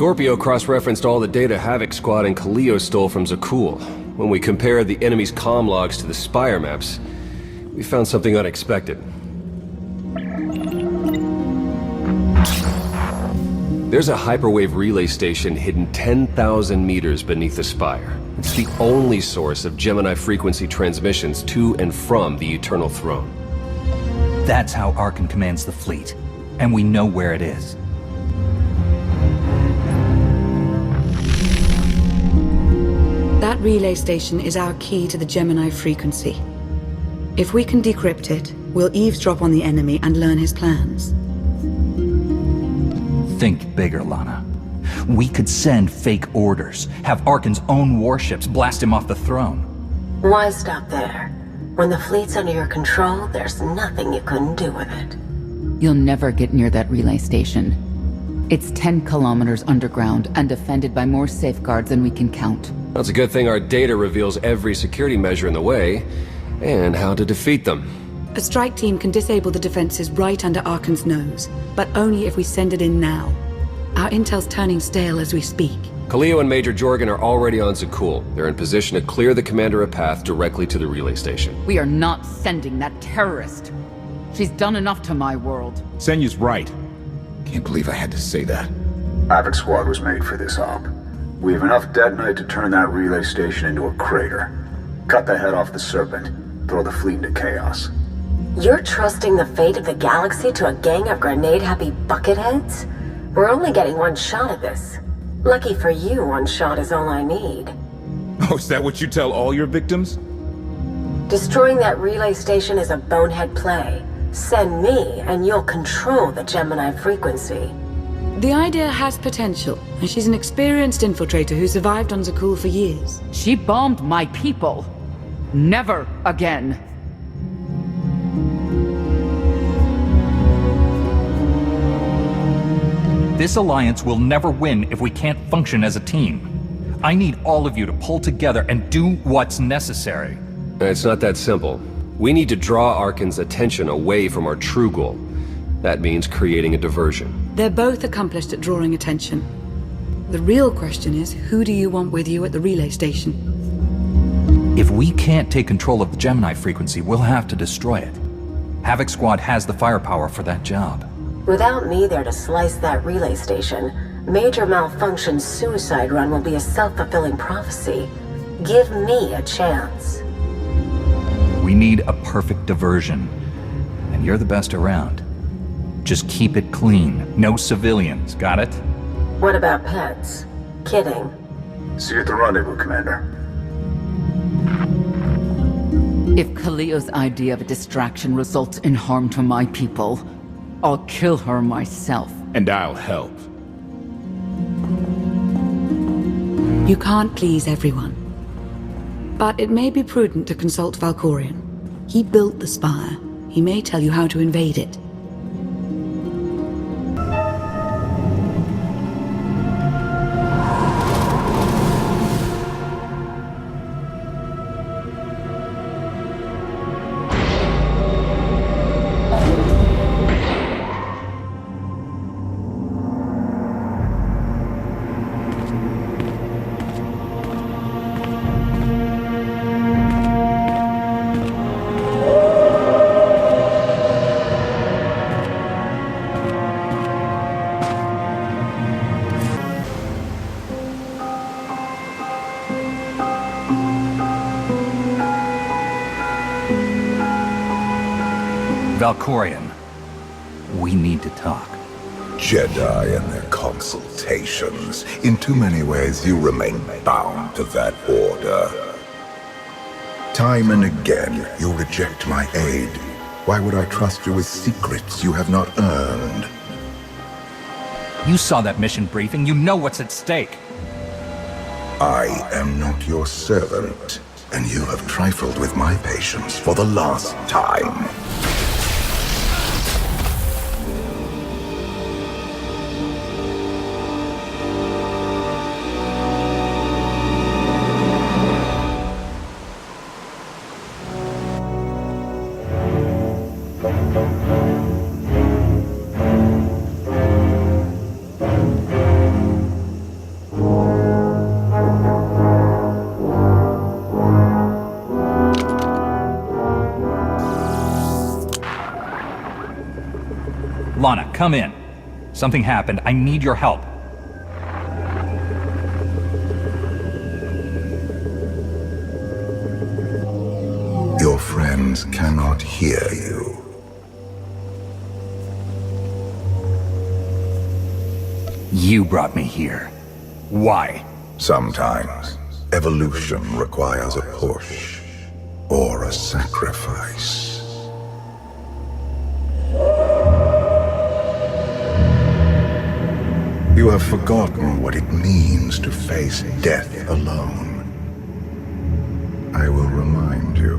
Scorpio cross-referenced all the data Havoc Squad and Kaleo stole from Zakul. When we compared the enemy's comm logs to the Spire maps, we found something unexpected. There's a hyperwave relay station hidden 10,000 meters beneath the Spire. It's the only source of Gemini frequency transmissions to and from the Eternal Throne. That's how Arkan commands the fleet, and we know where it is. That relay station is our key to the Gemini frequency. If we can decrypt it, we'll eavesdrop on the enemy and learn his plans. Think bigger, Lana. We could send fake orders, have Arkan's own warships blast him off the throne. Why stop there? When the fleet's under your control, there's nothing you couldn't do with it. You'll never get near that relay station. It's 10 kilometers underground and defended by more safeguards than we can count. That's a good thing our data reveals every security measure in the way, and how to defeat them. A strike team can disable the defenses right under Arkan's nose, but only if we send it in now. Our intel's turning stale as we speak. Kaleo and Major Jorgen are already on Zakul. They're in position to clear the commander a path directly to the relay station. We are not sending that terrorist. She's done enough to my world. Senyu's right. Can't believe I had to say that. Havoc Squad was made for this op. We have enough detonite to turn that relay station into a crater. Cut the head off the Serpent. Throw the fleet into chaos. You're trusting the fate of the galaxy to a gang of grenade-happy bucketheads? We're only getting one shot at this. Lucky for you, one shot is all I need. Oh, is that what you tell all your victims? Destroying that relay station is a bonehead play. Send me, and you'll control the Gemini frequency. The idea has potential, and she's an experienced infiltrator who survived on Zakul for years. She bombed my people. Never again. This alliance will never win if we can't function as a team. I need all of you to pull together and do what's necessary. It's not that simple. We need to draw Arkan's attention away from our true goal. That means creating a diversion. They're both accomplished at drawing attention. The real question is, who do you want with you at the relay station? If we can't take control of the Gemini frequency, we'll have to destroy it. Havoc Squad has the firepower for that job. Without me there to slice that relay station, Major Malfunction's suicide run will be a self-fulfilling prophecy. Give me a chance. We need a perfect diversion, and you're the best around. Just keep it clean. No civilians, got it? What about pets? Kidding. See you at the rendezvous, Commander. If Kaleo's idea of a distraction results in harm to my people, I'll kill her myself. And I'll help. You can't please everyone. But it may be prudent to consult Valkorion. He built the Spire. He may tell you how to invade it. Valkorion, we need to talk. Jedi and their consultations. In too many ways, you remain bound to that order. Time and again, you reject my aid. Why would I trust you with secrets you have not earned? You saw that mission briefing. You know what's at stake. I am not your servant, and you have trifled with my patience for the last time. Lana, come in. Something happened. I need your help. Your friends cannot hear you. You brought me here. Why? Sometimes, evolution requires a push, or a sacrifice. You have forgotten what it means to face death alone. I will remind you.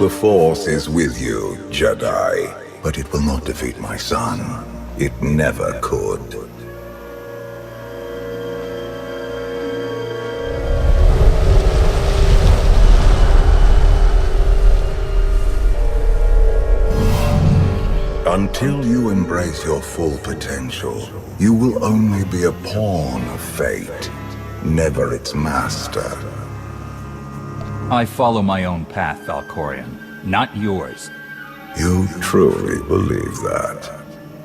The Force is with you, Jedi, but it will not defeat my son. It never could. Until you embrace your full potential, you will only be a pawn of fate, never its master. I follow my own path, Valkorion, not yours. You truly believe that?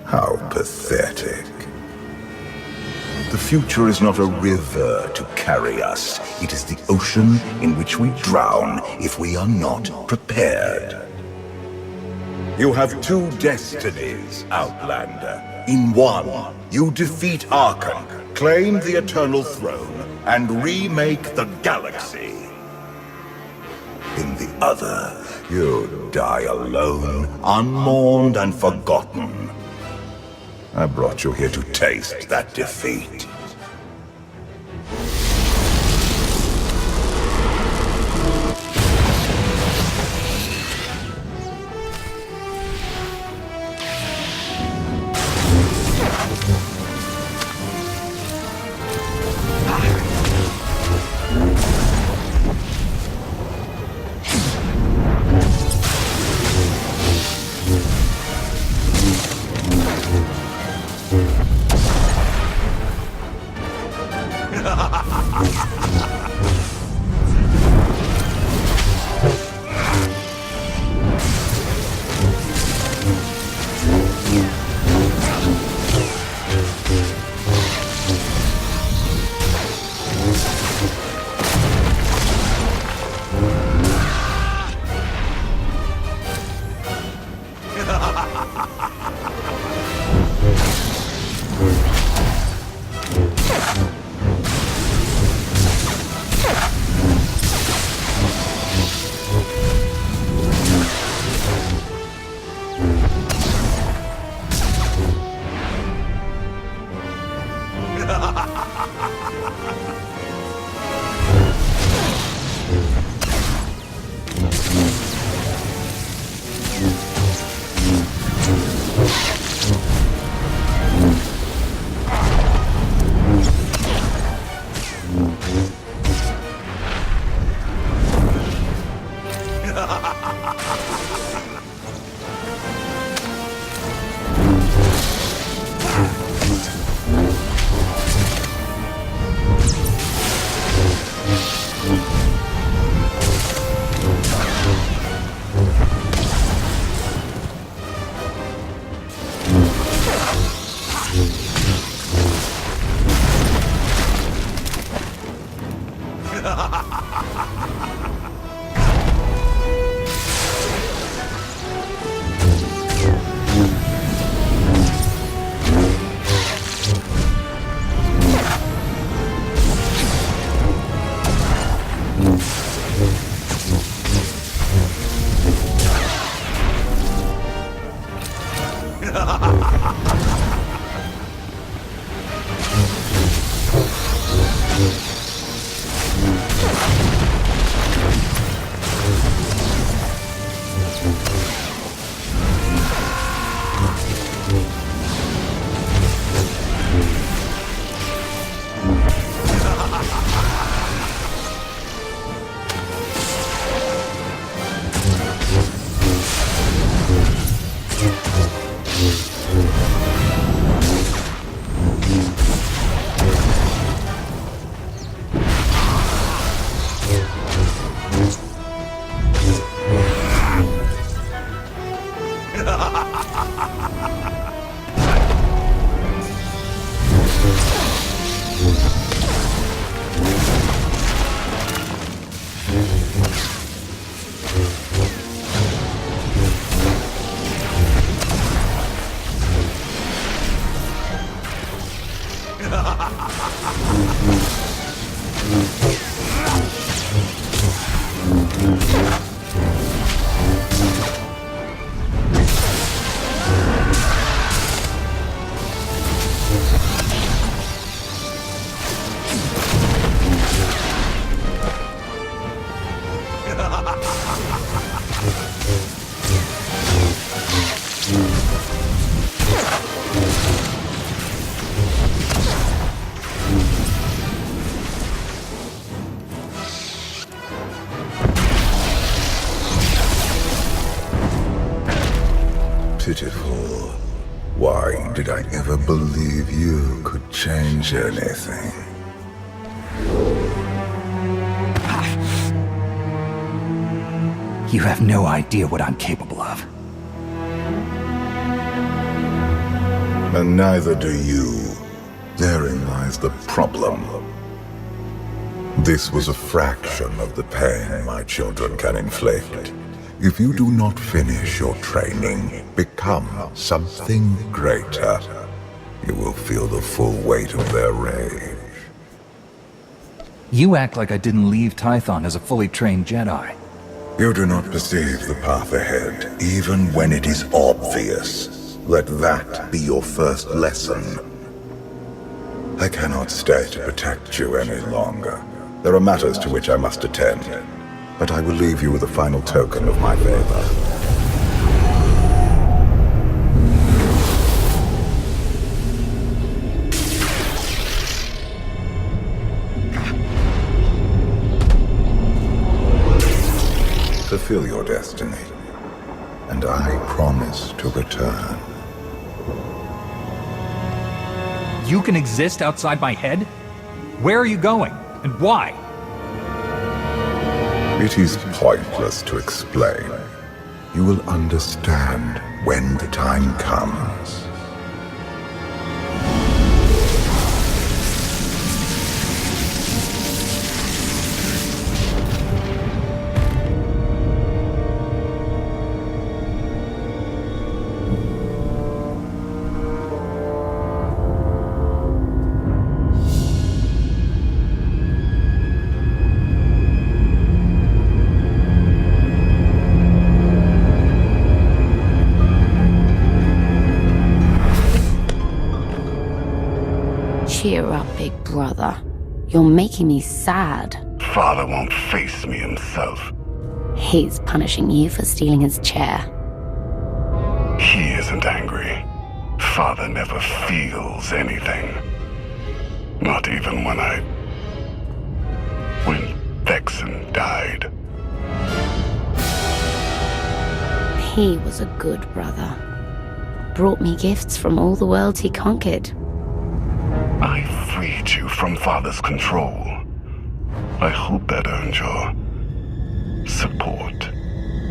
How pathetic. The future is not a river to carry us. It is the ocean in which we drown if we are not prepared. You have two destinies, Outlander. In one, you defeat Arkham, claim the Eternal Throne, and remake the galaxy. In the other, you die alone, unmourned and forgotten. I brought you here to taste that defeat. pitiful. Why did I ever believe you could change anything? You have no idea what I'm capable of. And neither do you. Therein lies the problem. This was a fraction of the pain my children can inflict. If you do not finish your training, become something greater, you will feel the full weight of their rage. You act like I didn't leave Tython as a fully trained Jedi. You do not perceive the path ahead, even when it is obvious. Let that be your first lesson. I cannot stay to protect you any longer. There are matters to which I must attend, but I will leave you with a final token of my favor. Fulfill your destiny, and I promise to return. You can exist outside my head? Where are you going, and why? It is pointless to explain. You will understand when the time comes. Cheer up, big brother. You're making me sad. Father won't face me himself. He's punishing you for stealing his chair. He isn't angry. Father never feels anything. Not even when XII died. He was a good brother. Brought me gifts from all the worlds he conquered. I freed you from Father's control. I hope that earned your support.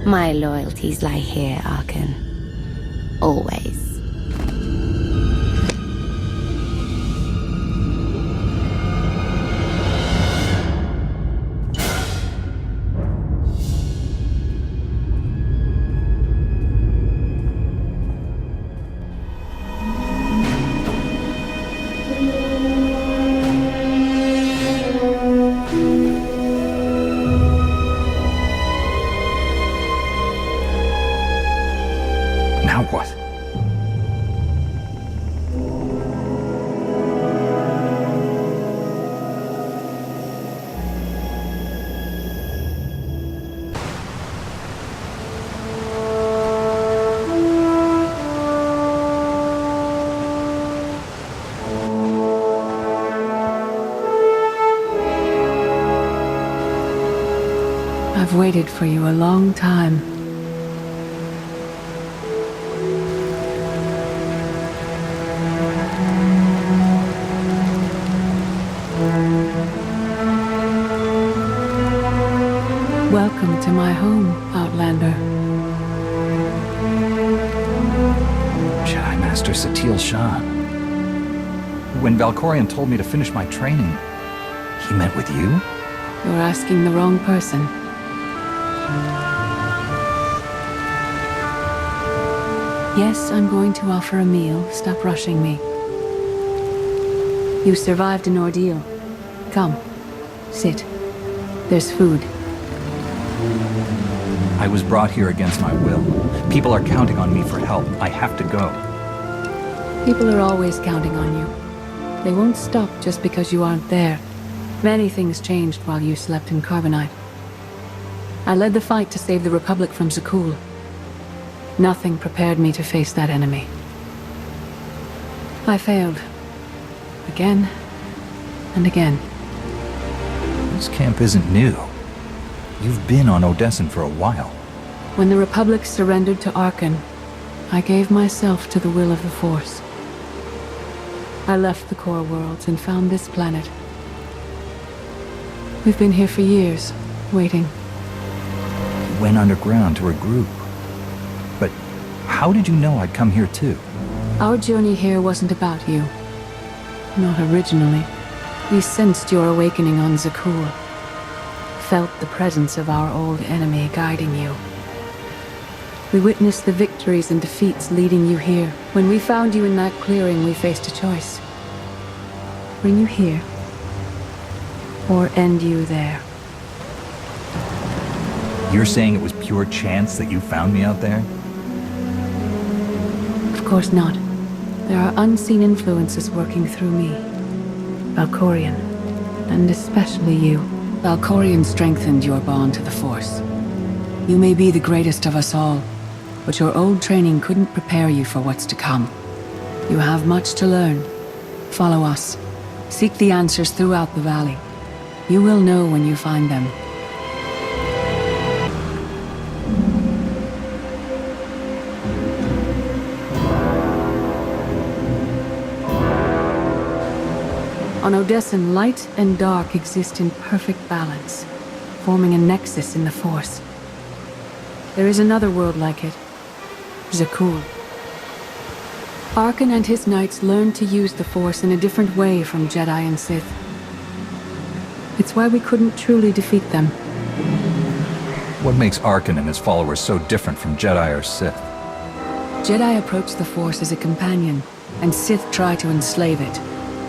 My loyalties lie here, Arkan. Always. Now what? I've waited for you a long time. Welcome to my home, Outlander. Jedi Master Satil Shan. When Valkorion told me to finish my training, he met with you? You're asking the wrong person. Yes, I'm going to offer a meal. Stop rushing me. You survived an ordeal. Come, sit. There's food. I was brought here against my will. People are counting on me for help. I have to go. People are always counting on you. They won't stop just because you aren't there. Many things changed while you slept in Carbonite. I led the fight to save the Republic from Zakul. Nothing prepared me to face that enemy. I failed. Again and again. This camp isn't new. You've been on Odessen for a while. When the Republic surrendered to Arkan, I gave myself to the will of the Force. I left the core worlds and found this planet. We've been here for years, waiting. You went underground to regroup. But how did you know I'd come here too? Our journey here wasn't about you. Not originally. We sensed your awakening on Zakuul. Felt the presence of our old enemy guiding you. We witnessed the victories and defeats leading you here. When we found you in that clearing, we faced a choice. Bring you here, or end you there. You're saying it was pure chance that you found me out there? Of course not. There are unseen influences working through me. Valkorion, and especially you. Valkorion strengthened your bond to the Force. You may be the greatest of us all, but your old training couldn't prepare you for what's to come. You have much to learn. Follow us. Seek the answers throughout the valley. You will know when you find them. On Odessen, light and dark exist in perfect balance, forming a nexus in the Force. There is another world like it, Zakuul. Arkan and his knights learned to use the Force in a different way from Jedi and Sith. It's why we couldn't truly defeat them. What makes Arkan and his followers so different from Jedi or Sith? Jedi approach the Force as a companion, and Sith try to enslave it.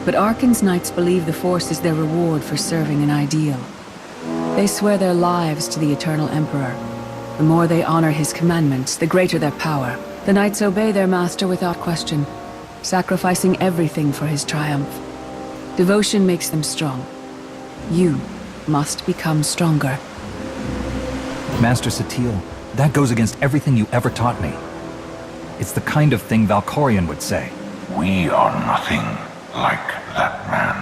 But Arkan's knights believe the Force is their reward for serving an ideal. They swear their lives to the Eternal Emperor. The more they honor his commandments, the greater their power. The knights obey their master without question, sacrificing everything for his triumph. Devotion makes them strong. You must become stronger. Master Satil, that goes against everything you ever taught me. It's the kind of thing Valkorion would say. We are nothing like that man.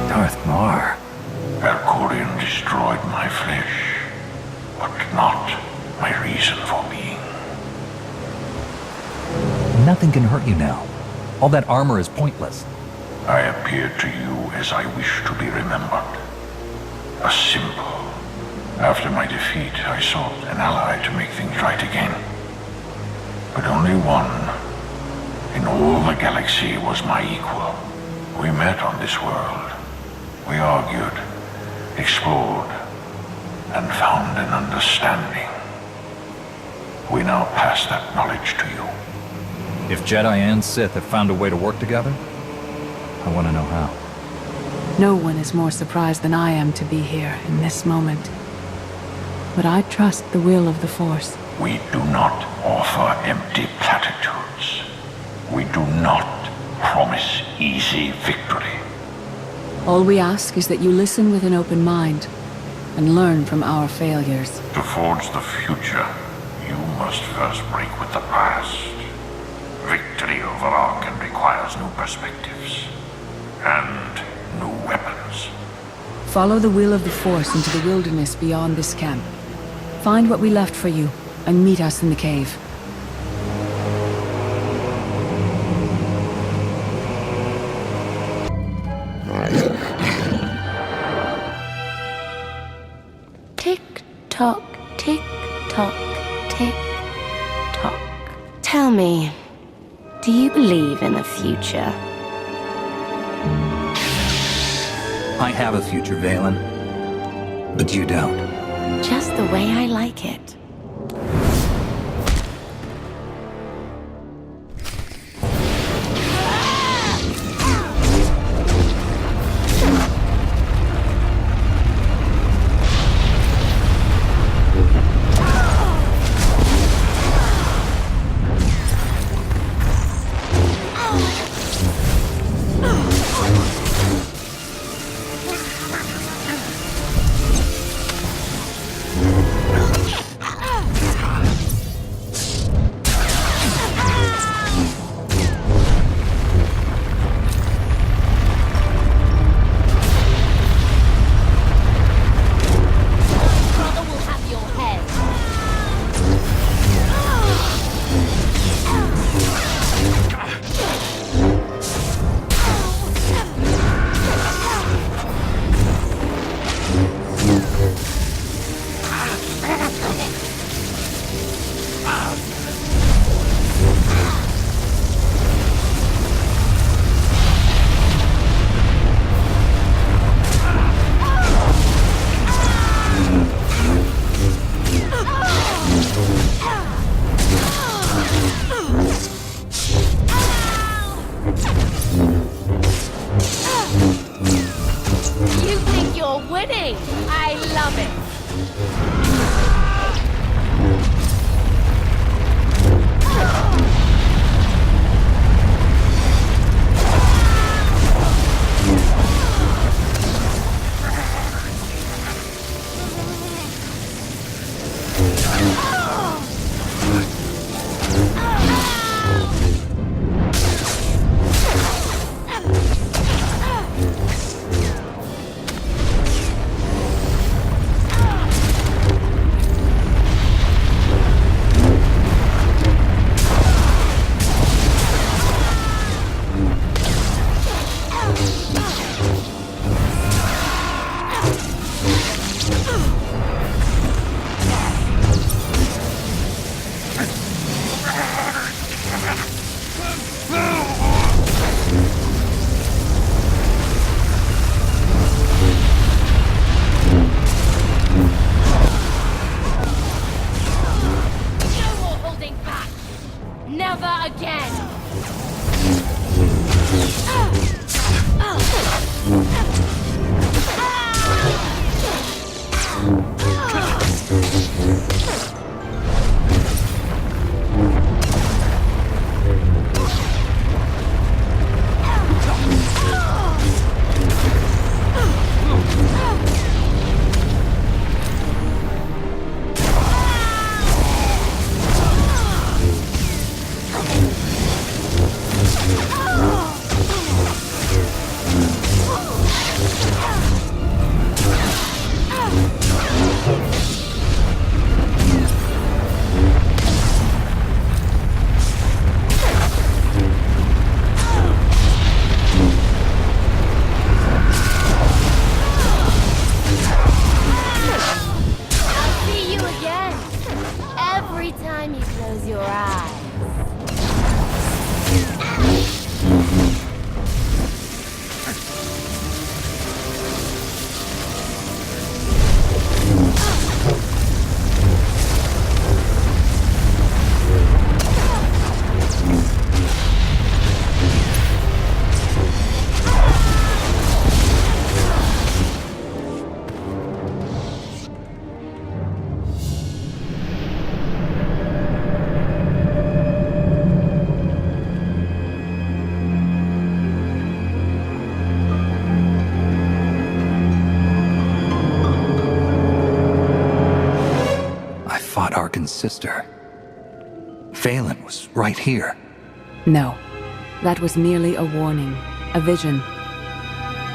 Darth Mar. Valkorion destroyed my flesh, but not my reason for being. Nothing can hurt you now. All that armor is pointless. I appeared to you as I wish to be remembered. A symbol. After my defeat, I sought an ally to make things right again. But only one in all the galaxy was my equal. We met on this world. We argued, explored, and found an understanding. We now pass that knowledge to you. If Jedi and Sith have found a way to work together, I want to know how. No one is more surprised than I am to be here in this moment. But I trust the will of the Force. We do not offer empty platitudes. We do not promise easy victory. All we ask is that you listen with an open mind and learn from our failures. To forge the future, you must first break with the past. Victory over Arkan requires new perspectives and new weapons. Follow the will of the Force into the wilderness beyond this camp. Find what we left for you and meet us in the cave. Tick tock, tick tock, tick tock. Tell me, do you believe in a future? I have a future, Valen. But you don't. Just the way I like it. winning! I love it! Arkin's sister. Phelan was right here. No. That was merely a warning. A vision.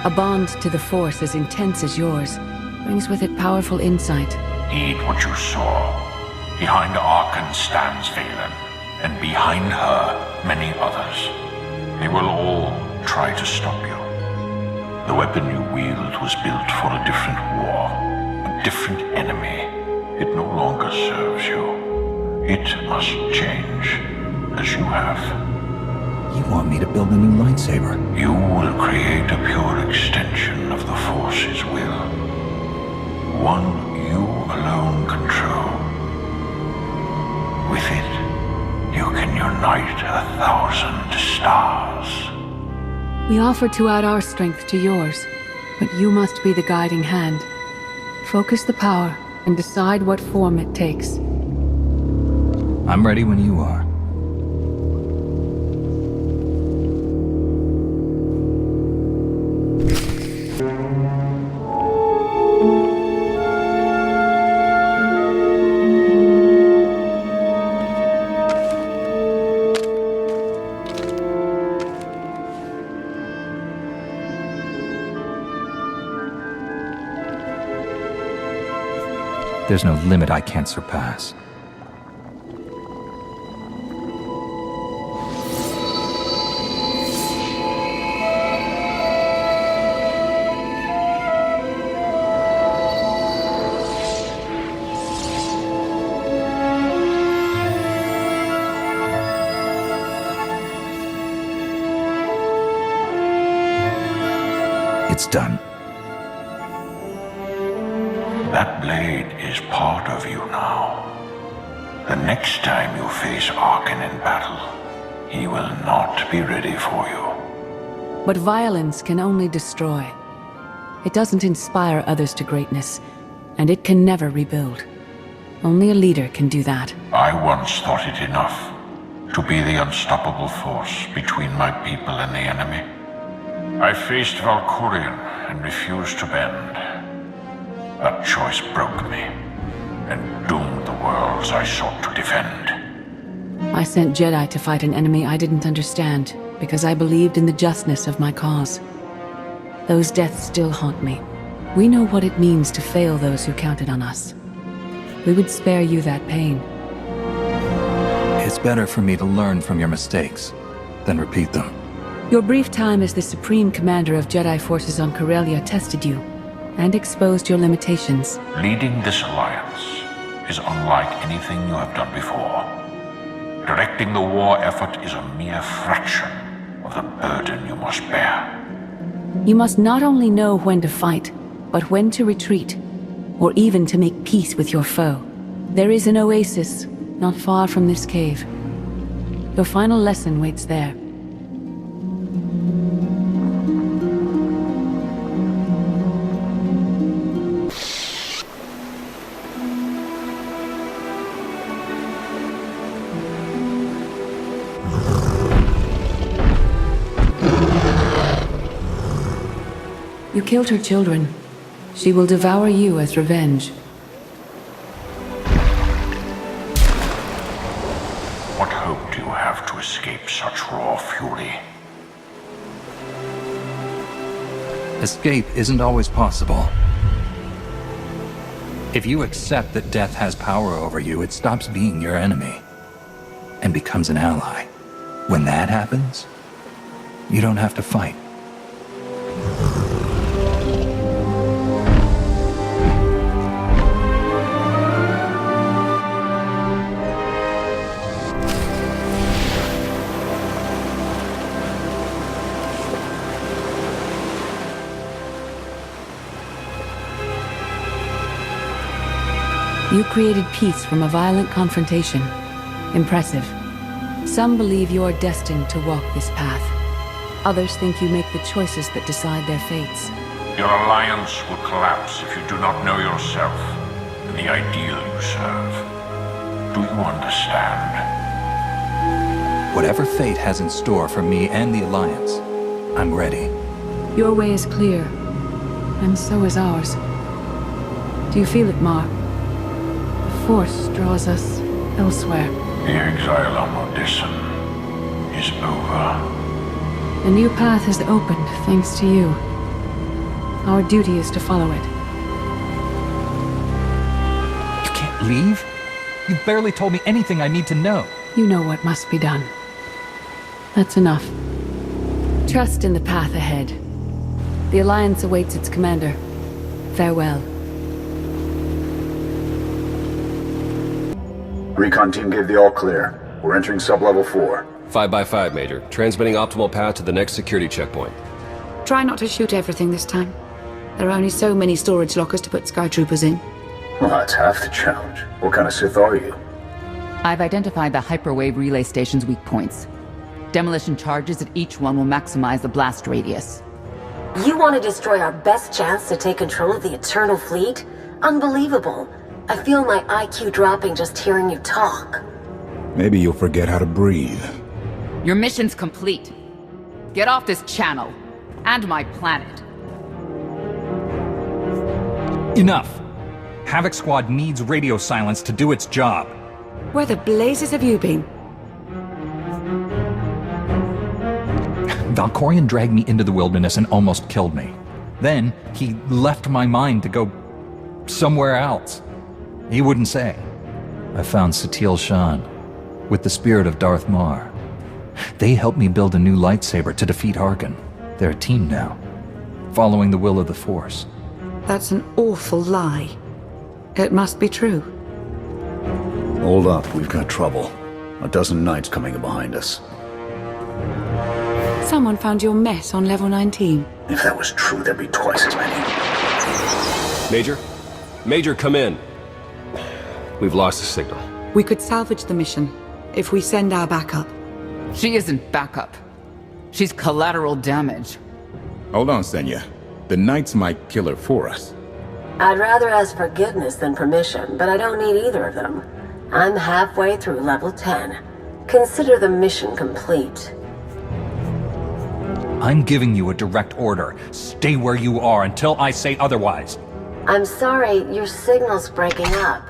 A bond to the Force as intense as yours brings with it powerful insight. Heed what you saw. Behind Arkin stands Phelan, and behind her, many others. They will all try to stop you. The weapon you wield was built for a different war, a different enemy. It no longer serves you. It must change, as you have. You want me to build a new lightsaber? You will create a pure extension of the Force's will. One you alone control. With it, you can unite 1,000 stars. We offer to add our strength to yours, but you must be the guiding hand. Focus the power and decide what form it takes. I'm ready when you are. There's no limit I can't surpass. It's done. That blade is part of you now. The next time you face Arkin in battle, he will not be ready for you. But violence can only destroy. It doesn't inspire others to greatness, and it can never rebuild. Only a leader can do that. I once thought it enough to be the unstoppable force between my people and the enemy. I faced Valkyrian and refused to bend. That choice broke me and doomed the worlds I sought to defend. I sent Jedi to fight an enemy I didn't understand, because I believed in the justness of my cause. Those deaths still haunt me. We know what it means to fail those who counted on us. We would spare you that pain. It's better for me to learn from your mistakes than repeat them. Your brief time as the Supreme Commander of Jedi forces on Corellia tested you, and exposed your limitations. Leading this alliance is unlike anything you have done before. Directing the war effort is a mere fraction of the burden you must bear. You must not only know when to fight, but when to retreat, or even to make peace with your foe. There is an oasis not far from this cave. Your final lesson waits there. You killed her children. She will devour you as revenge. What hope do you have to escape such raw fury? Escape isn't always possible. If you accept that death has power over you, it stops being your enemy and becomes an ally. When that happens, you don't have to fight. You created peace from a violent confrontation. Impressive. Some believe you are destined to walk this path. Others think you make the choices that decide their fates. Your alliance will collapse if you do not know yourself and the ideal you serve. Do you understand? Whatever fate has in store for me and the Alliance, I'm ready. Your way is clear, and so is ours. Do you feel it, Mar? The Force draws us elsewhere. The exile on Odyssey is over. A new path has opened, thanks to you. Our duty is to follow it. You can't leave? You've barely told me anything I need to know. You know what must be done. That's enough. Trust in the path ahead. The Alliance awaits its commander. Farewell. Recon team gave the all clear. We're entering sub-level 4. 5x5, Major. Transmitting optimal path to the next security checkpoint. Try not to shoot everything this time. There are only so many storage lockers to put Sky Troopers in. Well, that's half the challenge. What kind of Sith are you? I've identified the hyperwave relay station's weak points. Demolition charges at each one will maximize the blast radius. You want to destroy our best chance to take control of the Eternal Fleet? Unbelievable. I feel my IQ dropping just hearing you talk. Maybe you'll forget how to breathe. Your mission's complete. Get off this channel. And my planet. Enough! Havoc Squad needs radio silence to do its job. Where the blazes have you been? Valkorian dragged me into the wilderness and almost killed me. Then, he left my mind to go somewhere else. He wouldn't say. I found Satil Shan, with the spirit of Darth Mar. They helped me build a new lightsaber to defeat Harkin. They're a team now, following the will of the Force. That's an awful lie. It must be true. Hold up, we've got trouble. A dozen knights coming in behind us. Someone found your mess on level 19. If that was true, there'd be twice as many. Major? Major, come in. We've lost the signal. We could salvage the mission if we send our backup. She isn't backup. She's collateral damage. Hold on, Senya. The Knights might kill her for us. I'd rather ask forgiveness than permission, but I don't need either of them. I'm halfway through level 10. Consider the mission complete. I'm giving you a direct order. Stay where you are until I say otherwise. I'm sorry, your signal's breaking up.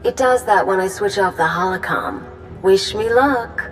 It does that when I switch off the holocom. Wish me luck.